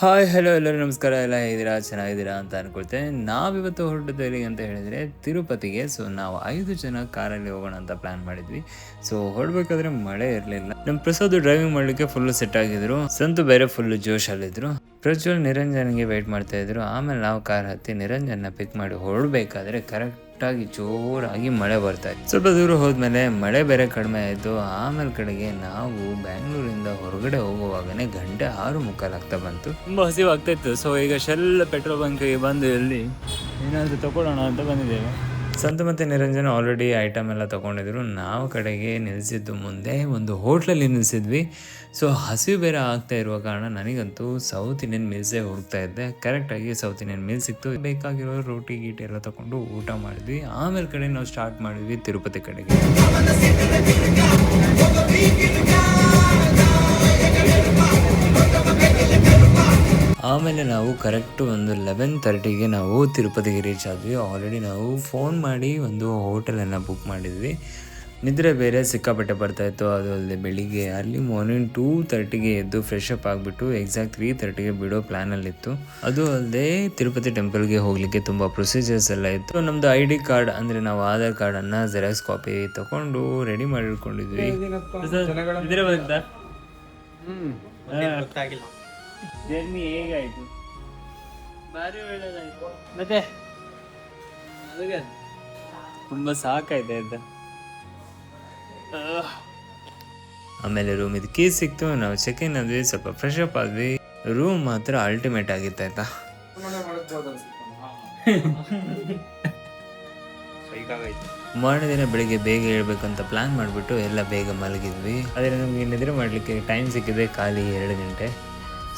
Hi hello ಎಲ್ಲರೂ ನಮಸ್ಕಾರ. ಎಲ್ಲ ಹೇಗಿದ್ದೀರಾ? ಚೆನ್ನಾಗಿದ್ದೀರಾ ಅಂತ ಅನ್ಕೊಳ್ತೇನೆ. ನಾವಿವತ್ತು ಹೊರಟಿದ್ದು ಎಲ್ಲಿಗೆ ಅಂತ ಹೇಳಿದರೆ ತಿರುಪತಿಗೆ. ಸೊ ನಾವು 5 ಜನ ಕಾರಲ್ಲಿ ಹೋಗೋಣ ಅಂತ ಪ್ಲಾನ್ ಮಾಡಿದ್ವಿ. ಸೊ ಹೊರಡ್ಬೇಕಾದ್ರೆ ಮಳೆ ಇರಲಿಲ್ಲ. ನಮ್ಮ ಪ್ರಸಾದ್ ಡ್ರೈವಿಂಗ್ ಮಾಡಲಿಕ್ಕೆ ಫುಲ್ ಸೆಟ್ ಆಗಿದ್ರು. ಸಂತು ಬೇರೆ ಫುಲ್ ಜೋಶಲ್ಲಿದ್ರು. ಪ್ರಜ್ವಲ್ ನಿರಂಜನ್ಗೆ ವೆಯ್ಟ್ ಮಾಡ್ತಾ ಇದ್ರು. ಆಮೇಲೆ ನಾವು ಕಾರ್ ಹತ್ತಿ ನಿರಂಜನ್ನ ಪಿಕ್ ಮಾಡಿ ಹೊರಡ್ಬೇಕಾದ್ರೆ ಕರೆಕ್ಟಾಗಿ ಜೋರಾಗಿ ಮಳೆ ಬರ್ತಾ ಇತ್ತು. ಸ್ವಲ್ಪ ದೂರ ಹೋದ್ಮೇಲೆ ಮಳೆ ಬೇರೆ ಕಡಿಮೆ ಆಯಿತು. ಆಮೇಲೆ ಕಡೆಗೆ ನಾವು ಬ್ಯಾಂಗ್ಳೂರಿಂದ ಹೊರಗಡೆ ಹೋಗುವಾಗನೇ ಗಂಟೆ 6:45 ಆಗ್ತಾ ಬಂತು. ತುಂಬ ಹಸಿವಾಗ್ತಾ ಇತ್ತು. ಸೊ ಈಗ ಶೆಲ್ ಪೆಟ್ರೋಲ್ ಬಂಕ್ಗೆ ಬಂದು ಇಲ್ಲಿ ಏನಾದರೂ ತಗೊಳ್ಳೋಣ ಅಂತ ಬಂದಿದ್ದೇವೆ. ಸಂತು ಮತ್ತು ನಿರಂಜನ್ ಆಲ್ರೆಡಿ ಐಟಮ್ ಎಲ್ಲ ತೊಗೊಂಡಿದ್ರು. ನಾವು ಕಡೆಗೆ ನಿಲ್ಲಿಸಿದ್ದು ಮುಂದೆ ಒಂದು ಹೋಟ್ಲಲ್ಲಿ ನಿಲ್ಲಿಸಿದ್ವಿ. ಸೊ ಹಸಿವು ಬೇರೆ ಆಗ್ತಾ ಇರುವ ಕಾರಣ ನನಗಂತೂ ಸೌತ್ ಇಂಡಿಯನ್ ಮೀಲ್ಸೇ ಹುಡುಕ್ತಾ ಇದ್ದೆ. ಕರೆಕ್ಟಾಗಿ ಸೌತ್ ಇಂಡಿಯನ್ ಮೀಲ್ ಸಿಕ್ತು. ಬೇಕಾಗಿರೋ ರೋಟಿ ಗೀಟಿ ಎಲ್ಲ ತೊಗೊಂಡು ಊಟ ಮಾಡಿದ್ವಿ. ಆಮೇಲೆ ಕಡೆ ನಾವು ಸ್ಟಾರ್ಟ್ ಮಾಡಿದ್ವಿ ತಿರುಪತಿ ಕಡೆಗೆ. ಆಮೇಲೆ ನಾವು ಕರೆಕ್ಟು ಒಂದು 11:30ಗೆ ನಾವು ತಿರುಪತಿಗೆ ರೀಚ್ ಆದ್ವಿ. ಆಲ್ರೆಡಿ ನಾವು ಫೋನ್ ಮಾಡಿ ಒಂದು ಹೋಟೆಲನ್ನು ಬುಕ್ ಮಾಡಿದ್ವಿ. ನಿದ್ರೆ ಬೇರೆ ಸಿಕ್ಕಾಪಟ್ಟೆ ಬರ್ತಾಯಿತ್ತು. ಅದು ಅಲ್ಲದೆ ಬೆಳಿಗ್ಗೆ ಅಲ್ಲಿ ಮಾರ್ನಿಂಗ್ 2:30ಗೆ ಎದ್ದು ಫ್ರೆಶ್ ಅಪ್ ಆಗಿಬಿಟ್ಟು ಎಕ್ಸಾಕ್ಟ್ 3:30ಗೆ ಬಿಡೋ ಪ್ಲ್ಯಾನಲ್ಲಿತ್ತು. ಅದು ಅಲ್ಲದೆ ತಿರುಪತಿ ಟೆಂಪಲ್ಗೆ ಹೋಗಲಿಕ್ಕೆ ತುಂಬ ಪ್ರೊಸೀಜರ್ಸ್ ಎಲ್ಲ ಇತ್ತು. ನಮ್ಮದು ID ಕಾರ್ಡ್ ಅಂದರೆ ನಾವು ಆಧಾರ್ ಕಾರ್ಡನ್ನು ಜೆರಾಕ್ಸ್ ಕಾಪಿ ತೊಗೊಂಡು ರೆಡಿ ಮಾಡಿ ಇಟ್ಕೊಂಡಿದ್ವಿ. ಜರ್ನಿ ಹೇಗಾಯಿತು? ಭಾರಿ ಒಳ್ಳೆದಾಯಿತು. ಮತ್ತೆ ತುಂಬ ಸಾಕಾಯ್ತು ಆಯ್ತಾ. ಆಮೇಲೆ ರೂಮ್ ಇದು ಕೀ ಸಿಕ್ತು. ನಾವು ಚೆಕ್ ಇನ್ ಆದ್ವಿ, ಸ್ವಲ್ಪ ಫ್ರೆಶ್ ಅಪ್ ಆದ್ವಿ. ರೂಮ್ ಮಾತ್ರ ಅಲ್ಟಿಮೇಟ್ ಆಗಿತ್ತು ಆಯ್ತಾ. ಮಾರನೇ ದಿನ ಬೆಳಿಗ್ಗೆ ಬೇಗ ಹೇಳ್ಬೇಕಂತ ಪ್ಲಾನ್ ಮಾಡಿಬಿಟ್ಟು ಎಲ್ಲ ಬೇಗ ಮಲಗಿದ್ವಿ. ಆದರೆ ನಮಗೆ ನಿದ್ರೆ ಮಾಡಲಿಕ್ಕೆ ಟೈಮ್ ಸಿಕ್ಕಿದೆ ಖಾಲಿ 2 ಗಂಟೆ.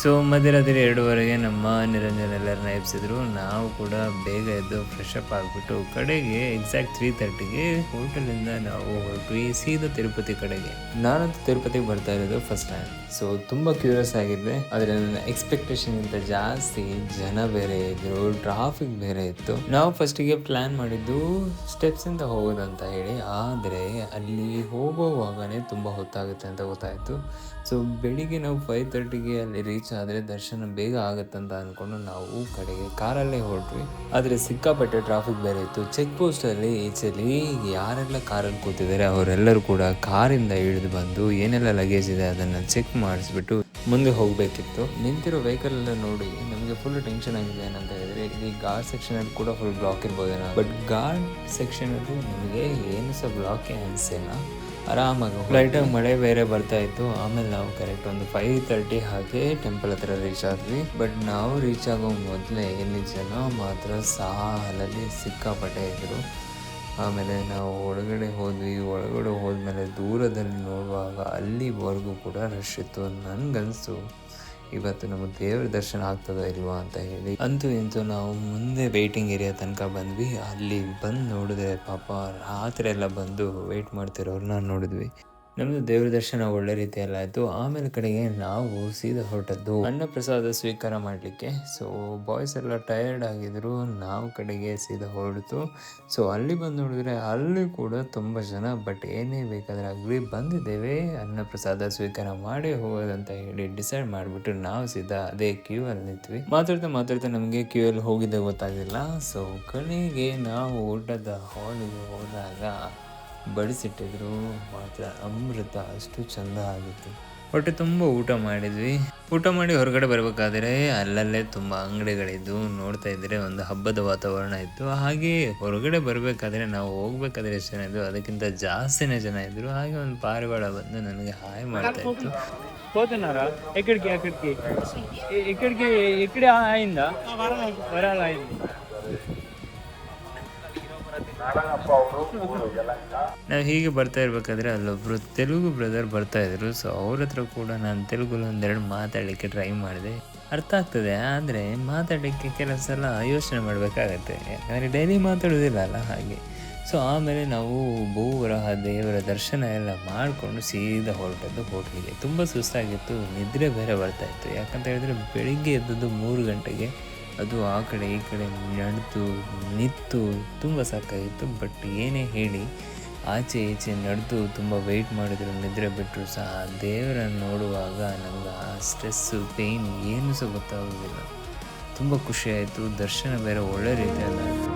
ಸೊ ಮಧ್ಯರಾತ್ರಿ 2:30ಗೆ ನಮ್ಮ ನಿರಂಜನ್ ಎಲ್ಲರನ್ನ ಎಬ್ಸಿದ್ರು. ನಾವು ಕೂಡ ಬೇಗ ಎದ್ದು ಫ್ರೆಶ್ ಅಪ್ ಆಗಿಬಿಟ್ಟು ಕಡೆಗೆ ಎಕ್ಸಾಕ್ಟ್ 3:30ಗೆ ಹೋಟೆಲಿಂದ ನಾವು ಹೊರಟ್ವಿ ಸೀದಾ ತಿರುಪತಿ ಕಡೆಗೆ. ನಾನಂತೂ ತಿರುಪತಿಗೆ ಬರ್ತಾ ಇರೋದು ಫಸ್ಟ್ ಟೈಮ್. ಸೊ ತುಂಬ ಕ್ಯೂರಿಯಸ್ ಆಗಿದ್ದೆ. ಆದರೆ ನನ್ನ ಎಕ್ಸ್ಪೆಕ್ಟೇಷನ್ಗಿಂತ ಜಾಸ್ತಿ ಜನ ಬೇರೆ ಇದ್ರು, ಟ್ರಾಫಿಕ್ ಬೇರೆ ಇತ್ತು. ನಾವು ಫಸ್ಟಿಗೆ ಪ್ಲ್ಯಾನ್ ಮಾಡಿದ್ದು ಸ್ಟೆಪ್ಸಿಂದ ಹೋಗೋದಂತ ಹೇಳಿ. ಆದರೆ ಅಲ್ಲಿ ಹೋಗೋವಾಗನೇ ತುಂಬ ಹೊತ್ತಾಗುತ್ತೆ ಅಂತ ಗೊತ್ತಾಯಿತು. ಸೊ ಬೆಳಿಗ್ಗೆ ನಾವು 5:30ಗೆ ಅಲ್ಲಿ ರೀಚ್ ಆದರೆ ದರ್ಶನ ಬೇಗ ಆಗುತ್ತಂತ ಅಂದ್ಕೊಂಡು ನಾವು ಕಡೆಗೆ ಕಾರಲ್ಲೇ ಹೊರಟ್ವಿ. ಆದರೆ ಸಿಕ್ಕಾಪಟ್ಟೆ ಟ್ರಾಫಿಕ್ ಬೇರೆ ಇತ್ತು. ಚೆಕ್ ಪೋಸ್ಟಲ್ಲಿ ಈಚೆಲಿ ಯಾರೆಲ್ಲ ಕಾರಲ್ಲಿ ಕೂತಿದ್ದಾರೆ ಅವರೆಲ್ಲರೂ ಕೂಡ ಕಾರಿಂದ ಇಳಿದು ಬಂದು ಏನೆಲ್ಲ ಲಗೇಜ್ ಇದೆ ಅದನ್ನು ಚೆಕ್ ಮಾಡಿಸ್ಬಿಟ್ಟು ಮುಂದೆ ಹೋಗಬೇಕಿತ್ತು. ನಿಂತಿರೋ ವೆಹಿಕಲ್ ಎಲ್ಲ ನೋಡಿ ನಮಗೆ ಫುಲ್ ಟೆನ್ಷನ್ ಆಗಿದೆ. ಏನಂತ ಹೇಳಿದ್ರೆ ಇಲ್ಲಿ ಗಾರ್ಡ್ ಸೆಕ್ಷನಲ್ಲಿ ಕೂಡ ಫುಲ್ ಬ್ಲಾಕ್ ಇರ್ಬೋದೇನೋ. ಬಟ್ ಗಾರ್ಡ್ ಸೆಕ್ಷನಲ್ಲಿ ನಮಗೆ ಏನು ಸಹ ಬ್ಲಾಕೇ ಅನಿಸಿಲ್ಲ. ಆರಾಮಾಗಿ ಲೈಟಾಗಿ ಮಳೆ ಬೇರೆ ಬರ್ತಾ ಇತ್ತು. ಆಮೇಲೆ ನಾವು ಕರೆಕ್ಟ್ ಒಂದು 5:30 ಹಾಗೆ ಟೆಂಪಲ್ ಹತ್ರ ರೀಚ್ ಆದ್ವಿ. ಬಟ್ ನಾವು ರೀಚ್ ಆಗೋ ಮೊದಲೇ ಇಲ್ಲಿ ಜನ ಮಾತ್ರ ಸಾಲಲ್ಲಿ ಸಿಕ್ಕಾಪಟ್ಟೆ ಇದ್ರು. ಆಮೇಲೆ ನಾವು ಒಳಗಡೆ ಹೋದ್ಮೇಲೆ ದೂರದಲ್ಲಿ ನೋಡುವಾಗ ಅಲ್ಲಿವರೆಗೂ ಕೂಡ ರಶ್ ಇತ್ತು. ನನಗನ್ನಿಸ್ತು ಇವತ್ತು ನಮಗೆ ದೇವರ ದರ್ಶನ ಆಗ್ತದೋ ಇಲ್ವಾ ಅಂತ ಹೇಳಿ. ಅಂತೂ ಇಂತೂ ನಾವು ಮುಂದೆ ವೇಟಿಂಗ್ ಏರಿಯಾ ತನಕ ಬಂದ್ವಿ. ಅಲ್ಲಿ ಬಂದು ನೋಡಿದ್ರೆ ಪಾಪ ರಾತ್ರಿ ಎಲ್ಲ ಬಂದು ವೆಯ್ಟ್ ಮಾಡ್ತಿರೋರನ್ನ ನೋಡಿದ್ವಿ. ನಮ್ಮದು ದೇವ್ರ ದರ್ಶನ ಒಳ್ಳೆ ರೀತಿಯಲ್ಲಿ ಆಯಿತು. ಆಮೇಲೆ ಕಡೆಗೆ ನಾವು ಸೀದಾ ಹೊರಟದ್ದು ಅನ್ನ ಪ್ರಸಾದ ಸ್ವೀಕಾರ ಮಾಡಲಿಕ್ಕೆ. ಸೊ ಬಾಯ್ಸ್ ಎಲ್ಲ ಟಯರ್ಡ್ ಆಗಿದ್ರು. ನಾವು ಕಡೆಗೆ ಸೀದಾ ಹೊರಡ್ತು. ಸೊ ಅಲ್ಲಿ ಬಂದು ನೋಡಿದ್ರೆ ಅಲ್ಲಿ ಕೂಡ ತುಂಬ ಜನ. ಬಟ್ ಏನೇ ಬೇಕಾದ್ರೆ ಆಗಲಿ ಬಂದಿದ್ದೇವೆ ಅನ್ನ ಪ್ರಸಾದ ಸ್ವೀಕಾರ ಮಾಡಿ ಹೋಗೋದಂತ ಹೇಳಿ ಡಿಸೈಡ್ ಮಾಡಿಬಿಟ್ಟು ನಾವು ಸೀದಾ ಅದೇ ಕ್ಯೂ ಅಲ್ಲಿ ನಿಂತ್ವಿ. ಮಾತಾಡ್ತಾ ನಮಗೆ ಕ್ಯೂ ಅಲ್ಲಿ ಹೋಗಿದ್ದೆ ಗೊತ್ತಾಗಿಲ್ಲ. ಸೊ ಕಡೆಗೆ ನಾವು ಊಟದ ಹಾಲಿಗೆ ಹೋದಾಗ ಬಡಿಸಿಟ್ಟಿದ್ರು ಮಾತ್ರ ಅಮೃತ, ಅಷ್ಟು ಚೆಂದ ಆಗಿತ್ತು. ಹೊಟ್ಟೆ ತುಂಬ ಊಟ ಮಾಡಿದ್ವಿ. ಊಟ ಮಾಡಿ ಹೊರಗಡೆ ಬರಬೇಕಾದ್ರೆ ಅಲ್ಲಲ್ಲೇ ತುಂಬ ಅಂಗಡಿಗಳಿದ್ದು ನೋಡ್ತಾ ಇದ್ದರೆ ಒಂದು ಹಬ್ಬದ ವಾತಾವರಣ ಇತ್ತು. ಹಾಗೆ ಹೊರಗಡೆ ಬರಬೇಕಾದ್ರೆ ನಾವು ಹೋಗ್ಬೇಕಾದ್ರೆ ಎಷ್ಟು ಜನ ಇದ್ರು ಅದಕ್ಕಿಂತ ಜಾಸ್ತಿನೇ ಜನ ಇದ್ರು. ಹಾಗೆ ಒಂದು ಪಾರಿವಾಳ ಬಂದು ನನಗೆ ಹಾಯ್ ಮಾಡ್ತಾ ಇತ್ತು. పోతున్నారా ఎక్కడికి ఎక్కడికి అయిందా వరాల అయింది. ನಾವು ಹೀಗೆ ಬರ್ತಾ ಇರ್ಬೇಕಾದ್ರೆ ಅಲ್ಲೊಬ್ರು ತೆಲುಗು ಬ್ರದರ್ ಬರ್ತಾ ಇದ್ರು. ಸೊ ಅವ್ರ ಹತ್ರ ಕೂಡ ನಾನು ತೆಲುಗಲ್ಲಿ ಒಂದೆರಡು ಮಾತಾಡಲಿಕ್ಕೆ ಟ್ರೈ ಮಾಡಿದೆ. ಅರ್ಥ ಆಗ್ತದೆ, ಆದರೆ ಮಾತಾಡಲಿಕ್ಕೆ ಕೆಲವು ಸಲ ಯೋಚನೆ ಮಾಡಬೇಕಾಗತ್ತೆ, ಯಾಕಂದರೆ ಡೈಲಿ ಮಾತಾಡೋದಿಲ್ಲ ಅಲ್ಲ ಹಾಗೆ. ಸೊ ಆಮೇಲೆ ನಾವು ಭೂವರಹ ದೇವರ ದರ್ಶನ ಎಲ್ಲ ಮಾಡಿಕೊಂಡು ಸೀದಾ ಹೊರಟದ್ದು ಹೋಟ್ಲಿಗೆ. ತುಂಬ ಸುಸ್ತಾಗಿತ್ತು, ನಿದ್ರೆ ಬೇರೆ ಬರ್ತಾಯಿತ್ತು. ಯಾಕಂತ ಹೇಳಿದ್ರೆ ಬೆಳಿಗ್ಗೆ ಎದ್ದದ್ದು 3 ಗಂಟೆಗೆ. ಅದು ಆ ಕಡೆ ಈ ಕಡೆ ನಡೆದು ನಿಂತು ತುಂಬ ಸಾಕಾಗಿತ್ತು. ಬಟ್ ಏನೇ ಹೇಳಿ ಆಚೆ ಈಚೆ ನಡೆದು ತುಂಬ ವೆಯ್ಟ್ ಮಾಡಿದ್ರು, ನಿದ್ರೆ ಬಿಟ್ಟರು ಸಹ ದೇವರನ್ನು ನೋಡುವಾಗ ನಮ್ಗೆ ಆ ಸ್ಟ್ರೆಸ್ಸು ಪೇಯ್ನ್ ಏನೂ ಸಹ ಗೊತ್ತಾಗೋದಿಲ್ಲ. ತುಂಬ ಖುಷಿಯಾಯಿತು. ದರ್ಶನ ಬೇರೆ ಒಳ್ಳೆ ರೀತಿಯಲ್ಲಿ ಆಯಿತು.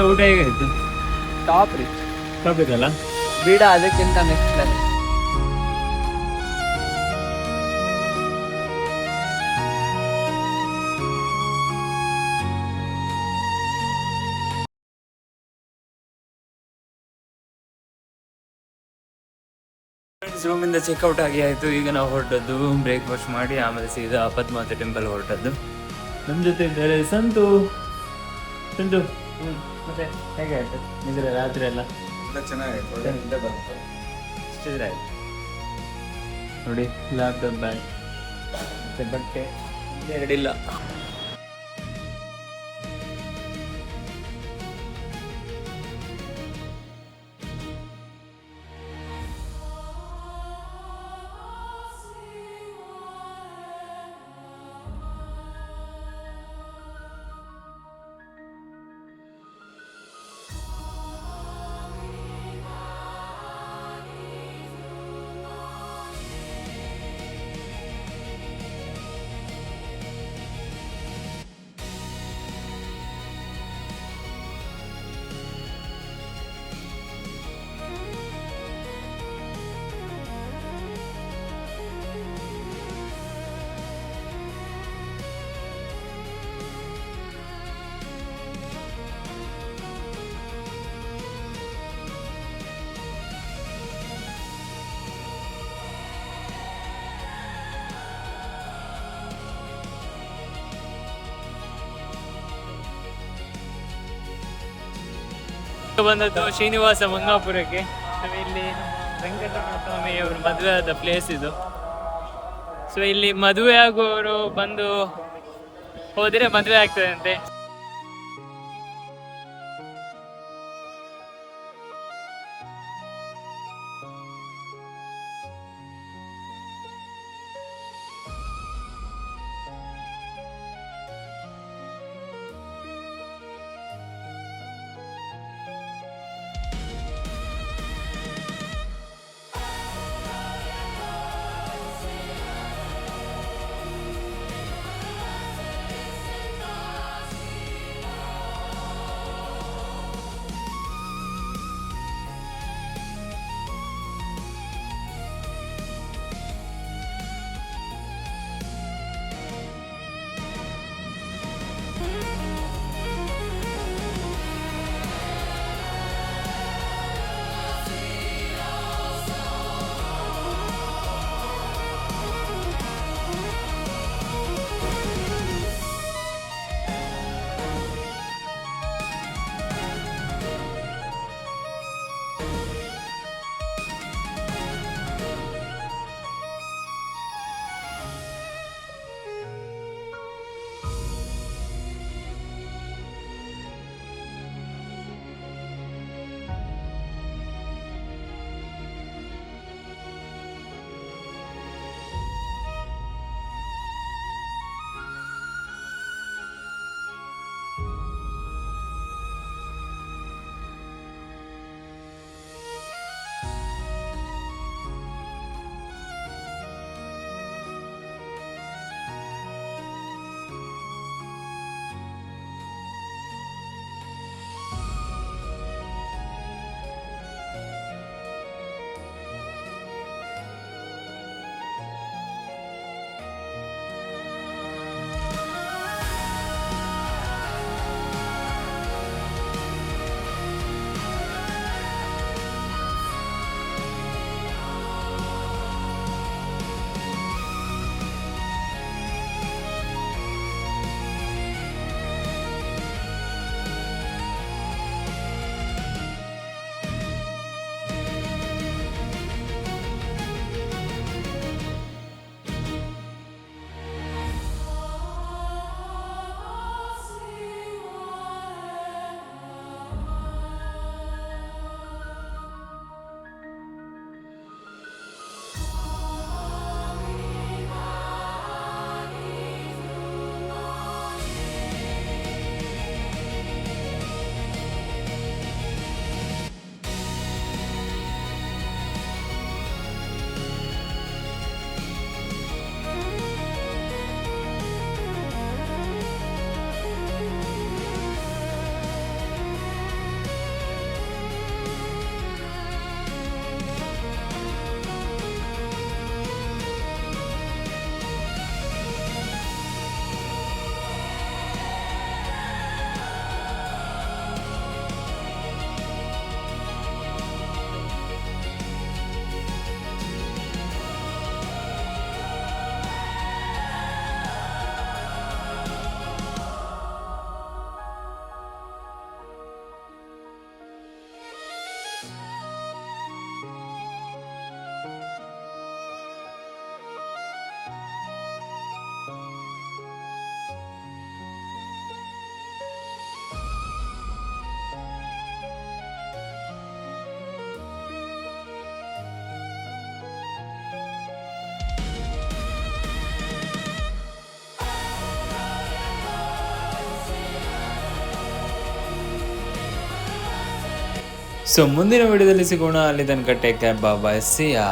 ಊಟ ಹೇಗಾಯ್ತು? ಟಾಪ್ ರೀ, ಟಾಪ್ ಇದಲ್ಲ ಬೀಡ ಅದಕ್ಕಿಂತ ನೆಕ್ಸ್ಟ್ ಲೆವೆಲ್. ರೂಮಿಂದ ಚೆಕ್ಔಟ್ ಆಗಿ ಆಯಿತು. ಈಗ ನಾವು ಹೊರಟದ್ದು ಬ್ರೇಕ್ಫಾಸ್ಟ್ ಮಾಡಿ ಆಮೇಲೆ ಸೀದಾ ಪದ್ಮಾವತಿ ಟೆಂಪಲ್ ಹೊರಟದ್ದು. ನಮ್ಮ ಜೊತೆ ಇದ್ದಾರೆ ಸಂತು. ಮತ್ತೆ ಹೇಗೆ ಆಯ್ತು ನಿದ್ರೆ ರಾತ್ರಿ ಎಲ್ಲ? ಚೆನ್ನಾಗಿತ್ತು, ಆಯ್ತು ನೋಡಿ. ಲ್ಯಾಪ್ಟಾಪ್, ಬ್ಯಾಗ್ ಮತ್ತೆ ಬಟ್ಟೆ ಎರಡಿಲ್ಲ. ಬಂದದ್ದು ಶ್ರೀನಿವಾಸ ಮಂಗಾಪುರಕ್ಕೆ. ಇಲ್ಲಿ ವೆಂಕಟರಮಣ ಸ್ವಾಮಿ ಅವರು ಮದುವೆ ಆದ ಪ್ಲೇಸ್ ಇದು. ಸೊ ಇಲ್ಲಿ ಮದುವೆ ಆಗುವವರು ಬಂದು ಹೋದರೆ ಮದುವೆ ಆಗ್ತದಂತೆ. ಸೊ ಮುಂದಿನ ವಿಡಿಯೋದಲ್ಲಿ ಸಿಗೋಣ. ಅಲ್ಲಿ ತನಕ ಟೇಕ್ ಕೇರ್, ಬಾಯ್, ಸಿಯಾ.